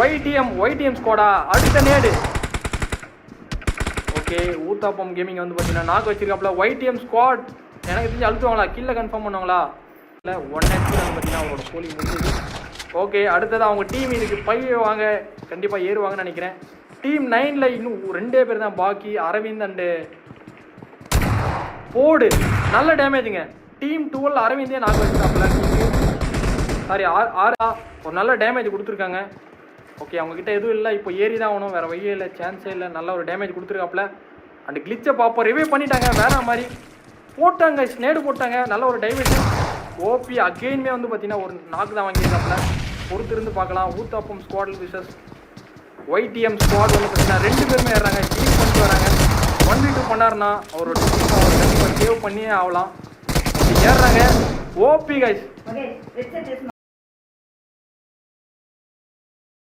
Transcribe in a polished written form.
ஒய்டிஎம் ஸ்குவாடா அடுத்த நேடு. Okay uttapam gaming வந்து பார்த்தீங்கன்னா நாக்கு வச்சிருக்காப்புல. ஒய்டிஎம் ஸ்குவாட் எனக்கு தெரிஞ்சு அழுத்துவாங்களா கீழே கன்ஃபார்ம் பண்ணுவாங்களா இல்லை 1 HP வந்து பார்த்தீங்கன்னா அவங்களோட போலி முடிஞ்சது. ஓகே அடுத்தது அவங்க டீம் இதுக்கு வாங்க கண்டிப்பாக ஏறுவாங்கன்னு நினைக்கிறேன். டீம் 9ல் இன்னும் 2 பேர் தான் பாக்கி. அரவிந்த் அண்டு போடு நல்ல டேமேஜுங்க. டீம் 12 அரவிந்தே நாக்கு வச்சிருக்காப்புல. சாரி ஆறா ஒரு நல்ல டேமேஜ் கொடுத்துருக்காங்க. ஓகே அவங்கக்கிட்ட எதுவும் இல்லை, இப்போ ஏறி தான் ஆகணும், வேறு வழியே இல்லை, சான்ஸே இல்லை. நல்ல ஒரு டேமேஜ் கொடுத்துருக்காப்புல. அண்ட் கிளிச்சை பார்ப்போம். ரிவே பண்ணிட்டாங்க வேற மாதிரி போட்டாங்க, ஸ்னேடு போட்டாங்க. நல்ல ஒரு டைமென்ஷன். ஓபி அகெயின்மே வந்து பார்த்தீங்கன்னா ஒரு நாக்கு தான் வாங்கியிருக்காப்புல. பொறுத்திருந்து பார்க்கலாம். Uttapam squad vicious YTM squad வந்து பார்த்தீங்கன்னா 2 பேருமே ஏறாங்க. டீம் பண்ணிட்டு வராங்க. 1v2 பண்ணாருன்னா அவரோட டீம் அவர் கண்டிப்பாக சேவ் பண்ணியே ஆகலாம். ஏறுறாங்க. OP guys